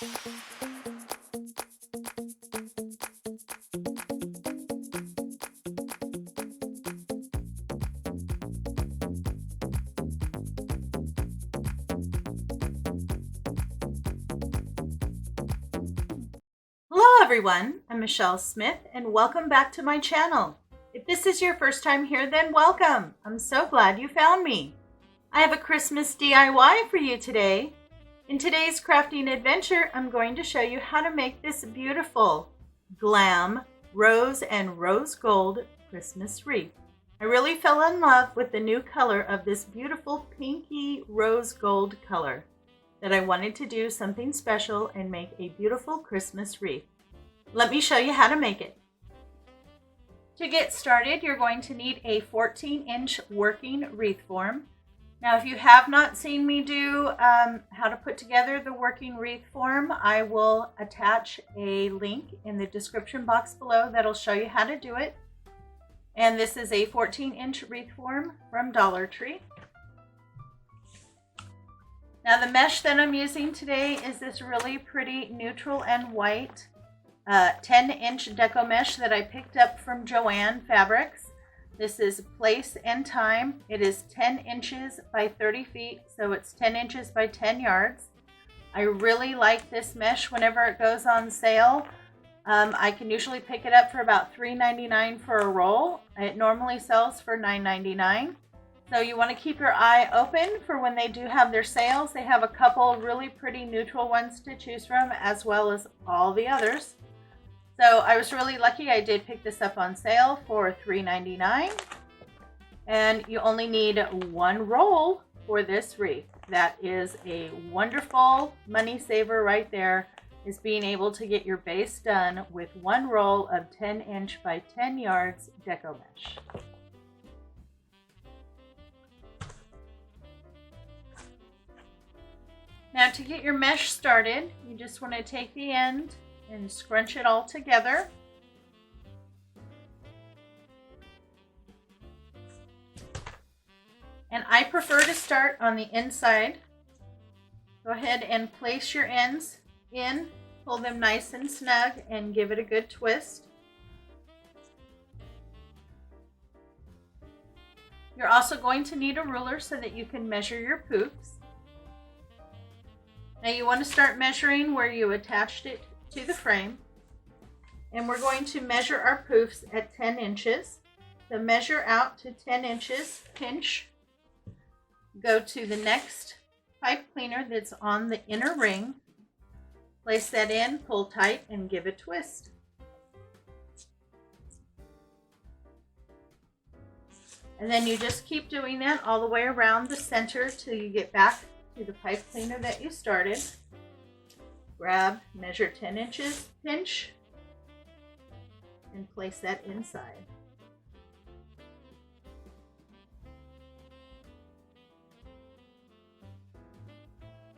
Hello everyone, I'm Michelle Smith and welcome back to my channel. If this is your first time here, then welcome. I'm so glad you found me. I have a Christmas DIY for you today. In today's crafting adventure, I'm going to show you how to make this beautiful Glam Rose and Rose Gold Christmas wreath. I really fell in love with the new color of this beautiful pinky rose gold color, that I wanted to do something special and make a beautiful Christmas wreath. Let me show you how to make it. To get started, you're going to need a 14-inch working wreath form. Now, if you have not seen me do how to put together the working wreath form, I will attach a link in the description box below that'll show you how to do it. And this is a 14-inch wreath form from Dollar Tree. Now the mesh that I'm using today is this really pretty neutral and white 10-inch deco mesh that I picked up from Joanne Fabrics. This is Place and Time. It is 10 inches by 30 feet, so it's 10 inches by 10 yards. I really like this mesh whenever it goes on sale. I can usually pick it up for about $3.99 for a roll. It normally sells for $9.99. So you want to keep your eye open for when they do have their sales. They have a couple really pretty neutral ones to choose from, as well as all the others. So I was really lucky. I did pick this up on sale for $3.99. And you only need one roll for this wreath. That is a wonderful money saver right there, is being able to get your base done with one roll of 10-inch by 10 yards deco mesh. Now to get your mesh started, you just want to take the end and scrunch it all together. And I prefer to start on the inside. Go ahead and place your ends in, pull them nice and snug, and give it a good twist. You're also going to need a ruler so that you can measure your poofs. Now you want to start measuring where you attached it to the frame. And we're going to measure our poofs at 10 inches. So measure out to 10 inches, pinch. Go to the next pipe cleaner that's on the inner ring. Place that in, pull tight, and give a twist. And then you just keep doing that all the way around the center till you get back to the pipe cleaner that you started. Grab, measure 10 inches, pinch, and place that inside.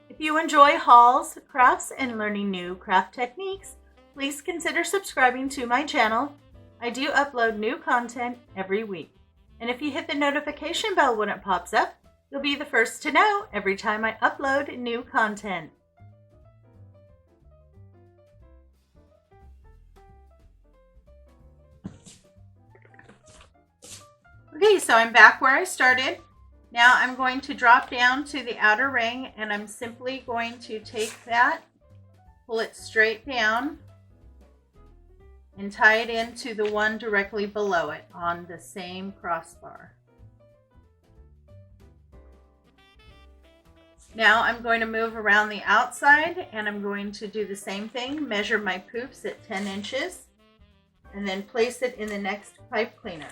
If you enjoy hauls, crafts, and learning new craft techniques, please consider subscribing to my channel. I do upload new content every week. And if you hit the notification bell when it pops up, you'll be the first to know every time I upload new content. Okay, so I'm back where I started. Now I'm going to drop down to the outer ring, and I'm simply going to take that, pull it straight down, and tie it into the one directly below it on the same crossbar. Now I'm going to move around the outside, and I'm going to do the same thing, measure my poofs at 10 inches, and then place it in the next pipe cleaner.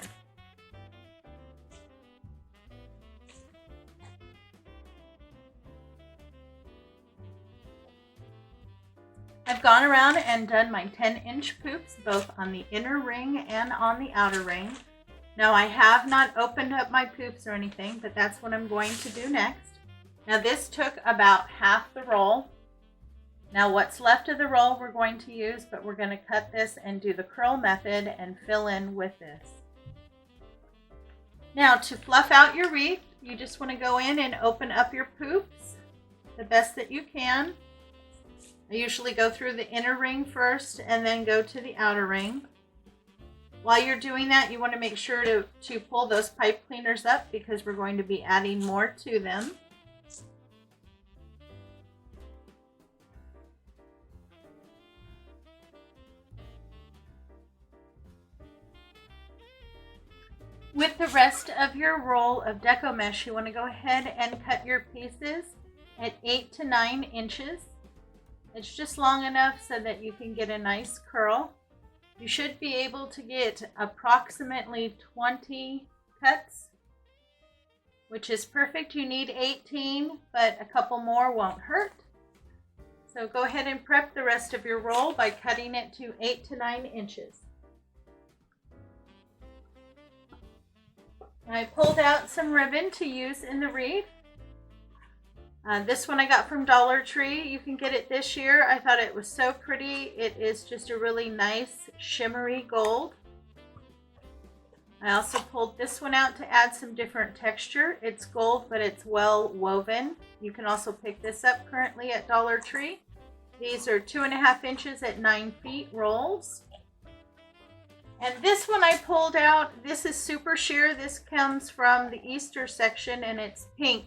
I've gone around and done my 10-inch poofs, both on the inner ring and on the outer ring. Now I have not opened up my poofs or anything, but that's what I'm going to do next. Now this took about half the roll. Now what's left of the roll we're going to use, but we're going to cut this and do the curl method and fill in with this. Now to fluff out your wreath, you just want to go in and open up your poofs the best that you can. I usually go through the inner ring first and then go to the outer ring. While you're doing that, you want to make sure to pull those pipe cleaners up because we're going to be adding more to them. With the rest of your roll of deco mesh, you want to go ahead and cut your pieces at 8 to 9 inches. It's just long enough so that you can get a nice curl. You should be able to get approximately 20 cuts, which is perfect. You need 18, but a couple more won't hurt. So go ahead and prep the rest of your roll by cutting it to 8 to 9 inches. I pulled out some ribbon to use in the wreath. This one I got from Dollar Tree. You can get it this year. I thought it was so pretty. It is just a really nice shimmery gold. I also pulled this one out to add some different texture. It's gold, but it's well woven. You can also pick this up currently at Dollar Tree. These are 2.5 inches at 9 feet rolls. And this one I pulled out. This is super sheer. This comes from the Easter section and it's pink.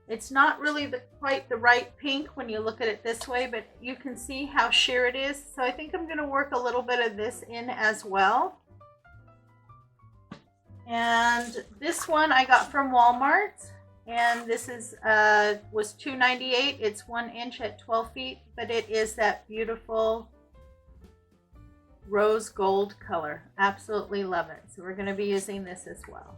It's not really quite the right pink when you look at it this way, but you can see how sheer it is. So I think I'm going to work a little bit of this in as well. And this one I got from Walmart, and this is was $2.98. It's 1 inch at 12 feet, but it is that beautiful rose gold color. Absolutely love it. So we're going to be using this as well.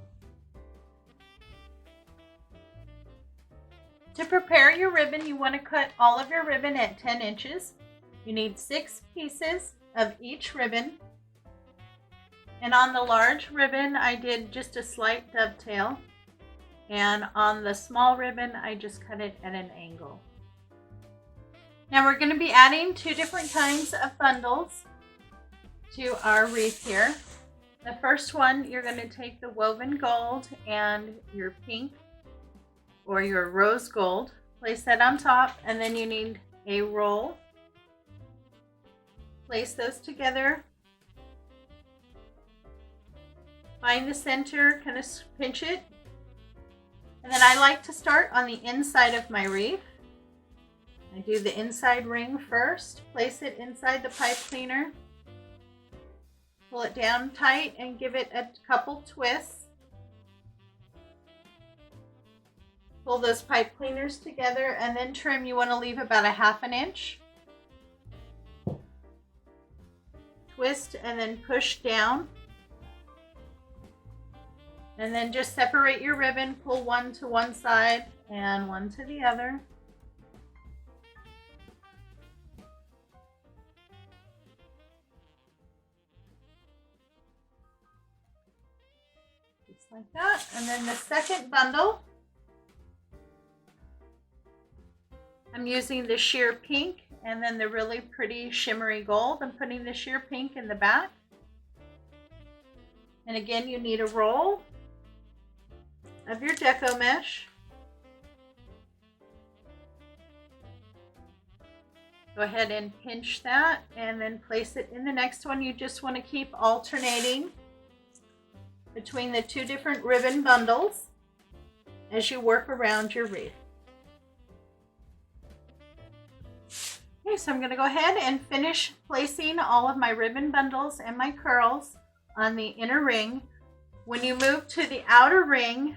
To prepare your ribbon, you want to cut all of your ribbon at 10 inches. You need 6 pieces of each ribbon. And on the large ribbon, I did just a slight dovetail. And on the small ribbon, I just cut it at an angle. Now we're going to be adding 2 different kinds of bundles to our wreath here. The first one, you're going to take the woven gold and your pink or your rose gold, place that on top, and then you need a roll. Place those together. Find the center, kind of pinch it. And then I like to start on the inside of my wreath. I do the inside ring first, place it inside the pipe cleaner. Pull it down tight and give it a couple twists. Pull those pipe cleaners together and then trim. You want to leave about 1/2 inch. Twist and then push down. And then just separate your ribbon. Pull one to one side and one to the other. Just like that. And then the second bundle, I'm using the sheer pink and then the really pretty shimmery gold. I'm putting the sheer pink in the back. And again, you need a roll of your deco mesh. Go ahead and pinch that and then place it in the next one. You just want to keep alternating between the 2 different ribbon bundles as you work around your wreath. Okay, so I'm going to go ahead and finish placing all of my ribbon bundles and my curls on the inner ring. When you move to the outer ring,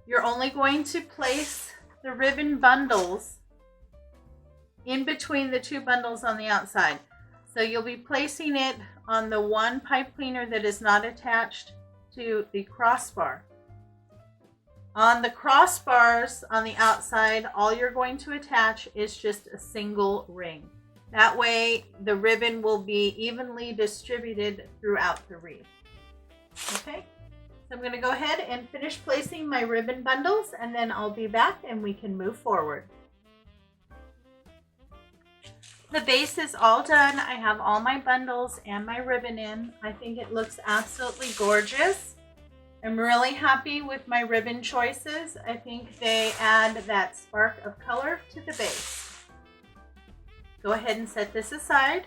you're only going to place the ribbon bundles in between the 2 bundles on the outside. So you'll be placing it on the one pipe cleaner that is not attached to the crossbar. On the crossbars on the outside, all you're going to attach is just a single ring. That way the ribbon will be evenly distributed throughout the wreath. Okay, so I'm going to go ahead and finish placing my ribbon bundles and then I'll be back and we can move forward. The base is all done. I have all my bundles and my ribbon in. I think it looks absolutely gorgeous. I'm really happy with my ribbon choices. I think they add that spark of color to the base. go ahead and set this aside.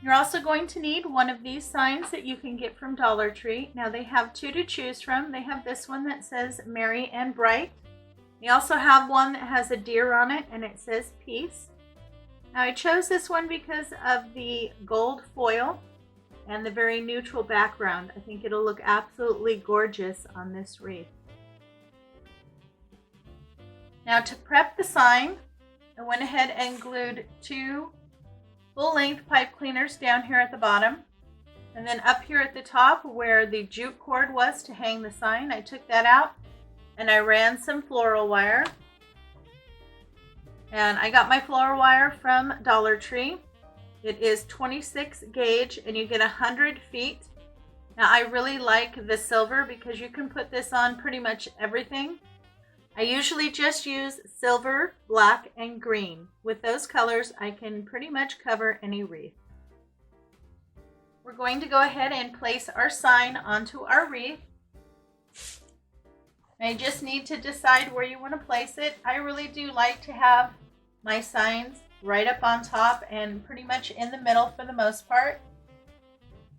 You're also going to need one of these signs that you can get from Dollar Tree. Now they have two to choose from. They have this one that says Merry and Bright. They also have one that has a deer on it and it says Peace. Now I chose this one because of the gold foil and the very neutral background. I think it'll look absolutely gorgeous on this wreath. Now to prep the sign, I went ahead and glued two full-length pipe cleaners down here at the bottom, and then up here at the top where the jute cord was to hang the sign, I took that out and I ran some floral wire. And I got my floral wire from Dollar Tree. It is 26 gauge and you get 100 feet. Now I really like the silver because you can put this on pretty much everything. I usually just use silver, black, and green. With those colors, I can pretty much cover any wreath. We're going to go ahead and place our sign onto our wreath. Now you just need to decide where you want to place it. I really do like to have my signs right up on top and pretty much in the middle for the most part.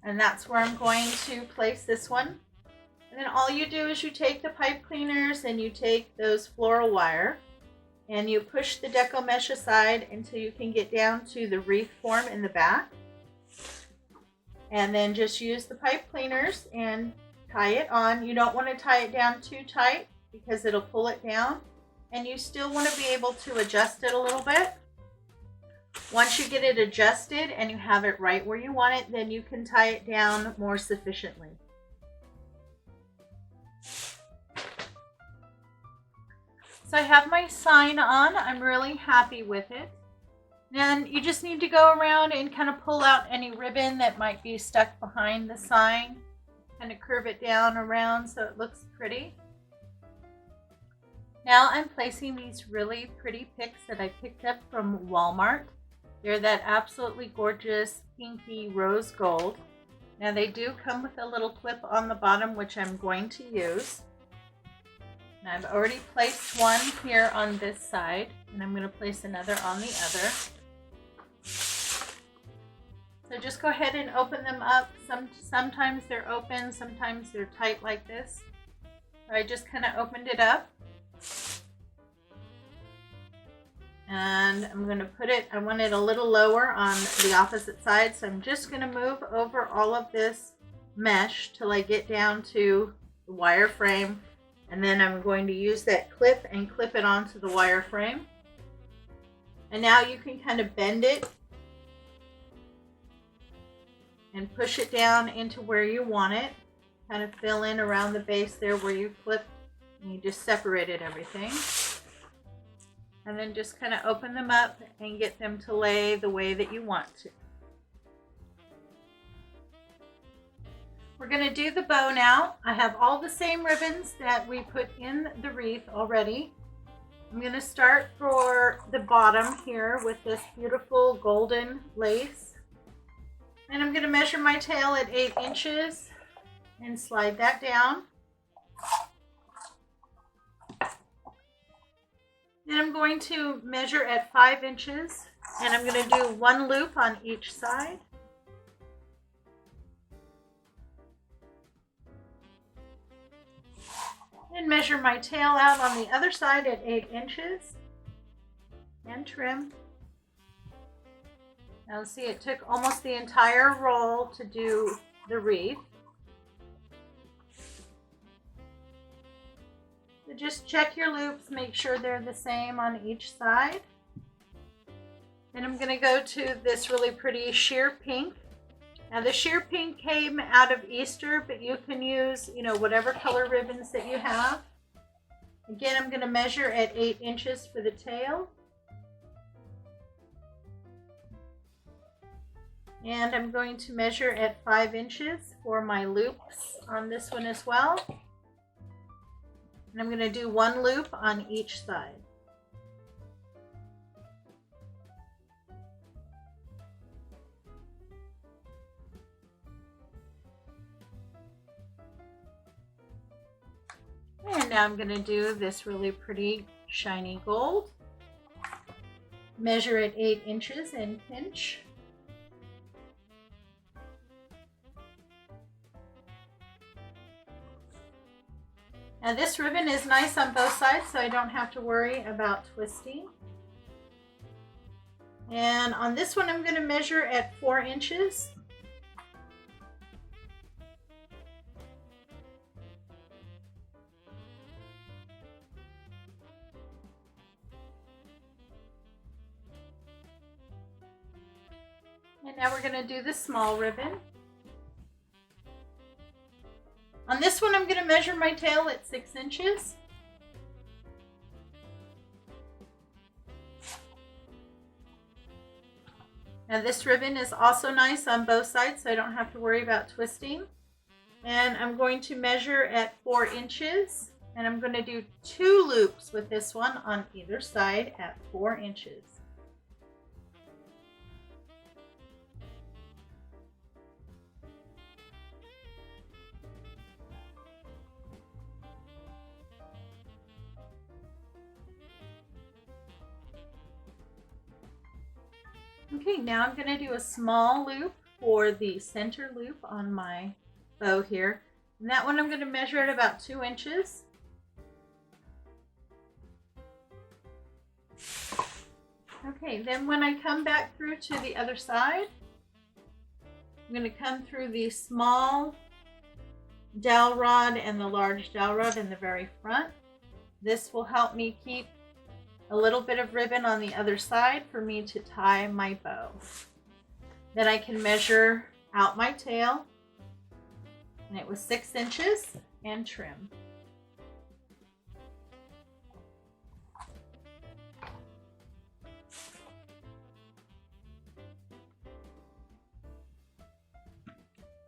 And that's where I'm going to place this one. And then all you do is you take the pipe cleaners and you take those floral wire and you push the deco mesh aside until you can get down to the wreath form in the back. And then just use the pipe cleaners and tie it on. You don't want to tie it down too tight because it'll pull it down. And you still want to be able to adjust it a little bit. Once you get it adjusted and you have it right where you want it, then you can tie it down more sufficiently. So I have my sign on. I'm really happy with it. And you just need to go around and kind of pull out any ribbon that might be stuck behind the sign. Kind of curve it down around so it looks pretty. Now I'm placing these really pretty picks that I picked up from Walmart. They're that absolutely gorgeous pinky rose gold. Now they do come with a little clip on the bottom which I'm going to use. And I've already placed one here on this side, and I'm going to place another on the other. So just go ahead and open them up. Sometimes they're open, sometimes they're tight like this. So I just kind of opened it up. And I'm going to put it, I want it a little lower on the opposite side, so I'm just going to move over all of this mesh till I get down to the wire frame. And then I'm going to use that clip and clip it onto the wire frame. And now you can kind of bend it and push it down into where you want it. Kind of fill in around the base there where you clip and you just separated everything. And then just kind of open them up and get them to lay the way that you want to. We're going to do the bow now. I have all the same ribbons that we put in the wreath already. I'm going to start for the bottom here with this beautiful golden lace. And I'm going to measure my tail at 8 inches and slide that down. Then I'm going to measure at 5 inches and I'm going to do one loop on each side. And measure my tail out on the other side at 8 inches and trim. Now see, it took almost the entire roll to do the wreath. So just check your loops, make sure they're the same on each side. Then I'm going to go to this really pretty sheer pink. Now the sheer pink came out of Easter, but you can use, whatever color ribbons that you have. Again, I'm going to measure at 8 inches for the tail. And I'm going to measure at 5 inches for my loops on this one as well. And I'm going to do one loop on each side. And now I'm going to do this really pretty shiny gold. Measure it 8 inches and pinch. Now this ribbon is nice on both sides, so I don't have to worry about twisting. And on this one, I'm going to measure at 4 inches. And now we're going to do the small ribbon. On this one, I'm going to measure my tail at 6 inches. Now this ribbon is also nice on both sides, so I don't have to worry about twisting. And I'm going to measure at 4 inches. And I'm going to do 2 loops with this one on either side at 4 inches. Okay, now I'm going to do a small loop for the center loop on my bow here. And that one I'm going to measure at about 2 inches. Okay, then when I come back through to the other side, I'm going to come through the small dowel rod and the large dowel rod in the very front. This will help me keep a little bit of ribbon on the other side for me to tie my bow. Then I can measure out my tail, and it was 6 inches, and trim.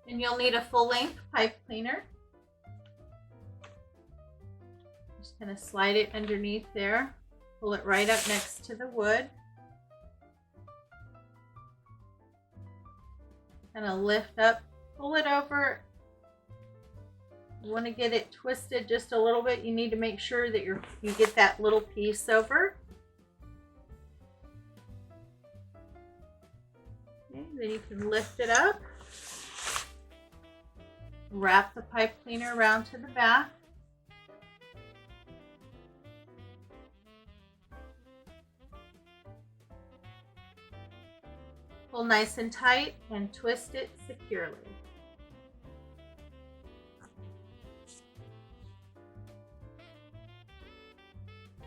And you'll need a full-length pipe cleaner. Just kind of slide it underneath there. Pull it right up next to the wood. Kind of lift up, pull it over. You want to get it twisted just a little bit. You need to make sure that you get that little piece over. Okay, then you can lift it up. Wrap the pipe cleaner around to the back. Pull nice and tight and twist it securely.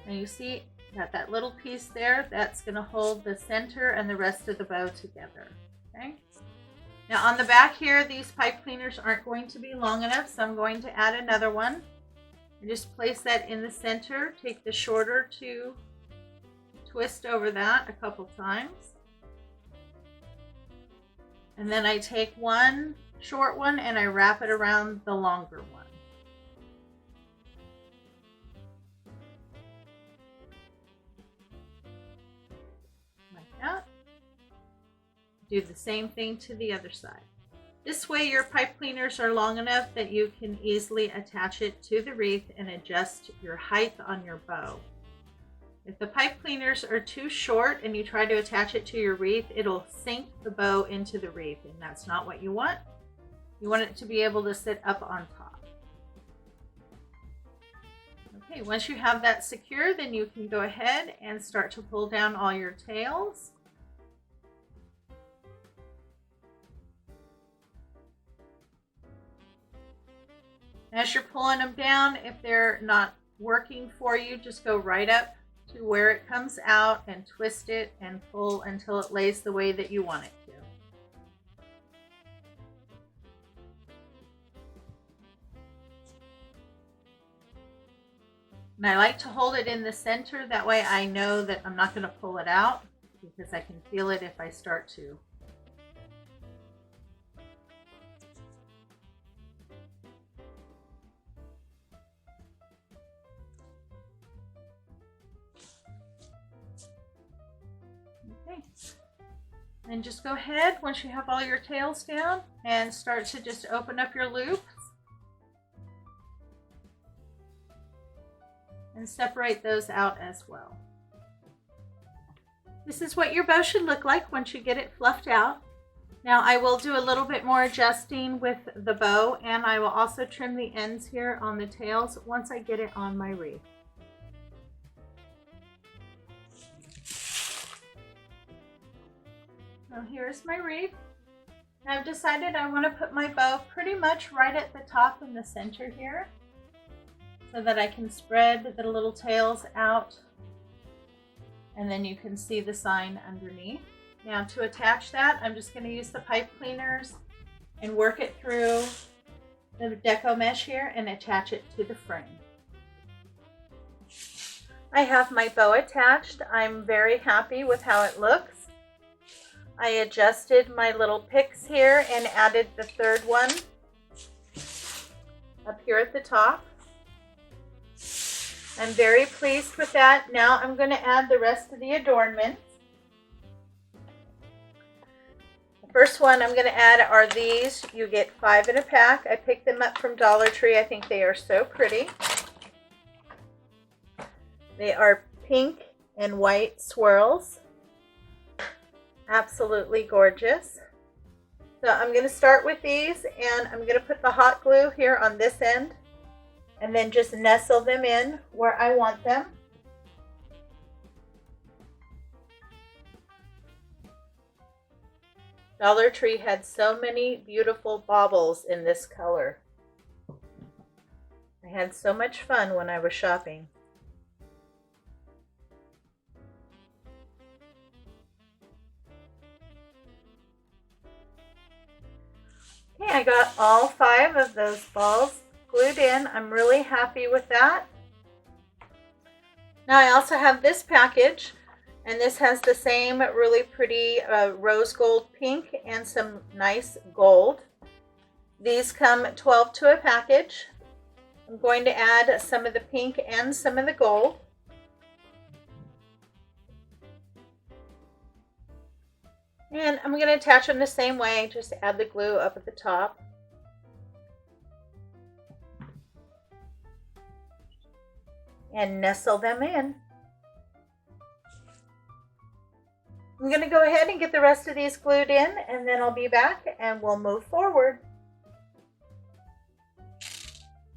And you see that little piece there, that's going to hold the center and the rest of the bow together. Okay. Now on the back here, these pipe cleaners aren't going to be long enough, so I'm going to add another one. And just place that in the center. Take the shorter to twist over that a couple times. And then I take one short one and I wrap it around the longer one. Like that. Do the same thing to the other side. This way your pipe cleaners are long enough that you can easily attach it to the wreath and adjust your height on your bow. If the pipe cleaners are too short and you try to attach it to your wreath, it'll sink the bow into the wreath, and that's not what you want. You want it to be able to sit up on top. Okay, once you have that secure, then you can go ahead and start to pull down all your tails. As you're pulling them down, if they're not working for you, just go right up to where it comes out and twist it and pull until it lays the way that you want it to. And I like to hold it in the center, that way I know that I'm not going to pull it out because I can feel it if I start to. Okay. And just go ahead once you have all your tails down and start to just open up your loops. and separate those out as well. This is what your bow should look like once you get it fluffed out. Now I will do a little bit more adjusting with the bow, and I will also trim the ends here on the tails once I get it on my wreath. So here's my wreath. Now I've decided I want to put my bow pretty much right at the top in the center here, so that I can spread the little tails out, and then you can see the sign underneath. Now to attach that, I'm just going to use the pipe cleaners and work it through the deco mesh here and attach it to the frame. I have my bow attached. I'm very happy with how it looks. I adjusted my little picks here and added the third one up here at the top. I'm very pleased with that. Now I'm going to add the rest of the adornments. The first one I'm going to add are these. You get 5 in a pack. I picked them up from Dollar Tree. I think they are so pretty. They are pink and white swirls. Absolutely gorgeous. So I'm going to start with these, and I'm going to put the hot glue here on this end and then just nestle them in where I want them. Dollar Tree had so many beautiful baubles in this color. I had so much fun when I was shopping. Okay, I got all 5 of those balls glued in. I'm really happy with that. Now I also have this package, and this has the same really pretty rose gold pink and some nice gold. These come 12 to a package. I'm going to add some of the pink and some of the gold. And I'm going to attach them the same way, just add the glue up at the top. And nestle them in. I'm going to go ahead and get the rest of these glued in, and then I'll be back and we'll move forward.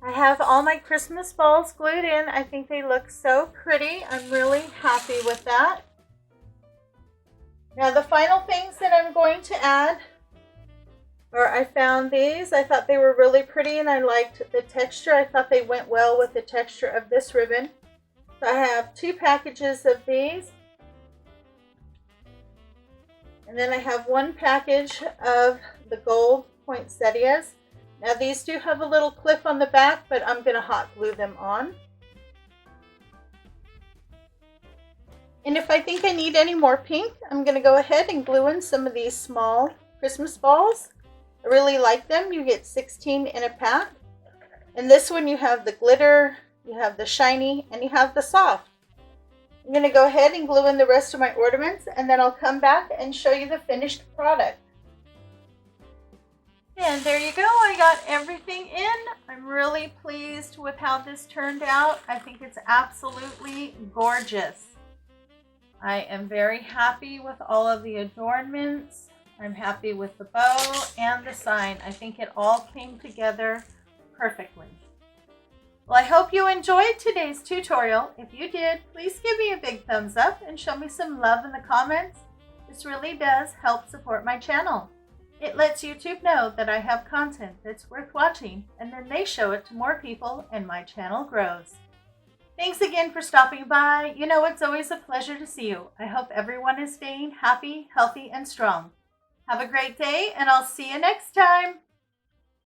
I have all my Christmas balls glued in. I think they look so pretty. I'm really happy with that. Now the final things that I'm going to add are, I found these. I thought they were really pretty and I liked the texture. I thought they went well with the texture of this ribbon. So I have 2 packages of these. And then I have 1 package of the gold poinsettias. Now these do have a little clip on the back, but I'm going to hot glue them on. And if I think I need any more pink, I'm going to go ahead and glue in some of these small Christmas balls. I really like them. You get 16 in a pack. And this one you have the glitter, you have the shiny, and you have the soft. I'm going to go ahead and glue in the rest of my ornaments, and then I'll come back and show you the finished product. And there you go. I got everything in. I'm really pleased with how this turned out. I think it's absolutely gorgeous. I am very happy with all of the adornments. I'm happy with the bow and the sign. I think it all came together perfectly. Well, I hope you enjoyed today's tutorial. If you did, please give me a big thumbs up and show me some love in the comments. This really does help support my channel. It lets YouTube know that I have content that's worth watching, and then they show it to more people and my channel grows. Thanks again for stopping by. You know, it's always a pleasure to see you. I hope everyone is staying happy, healthy, and strong. Have a great day, and I'll see you next time.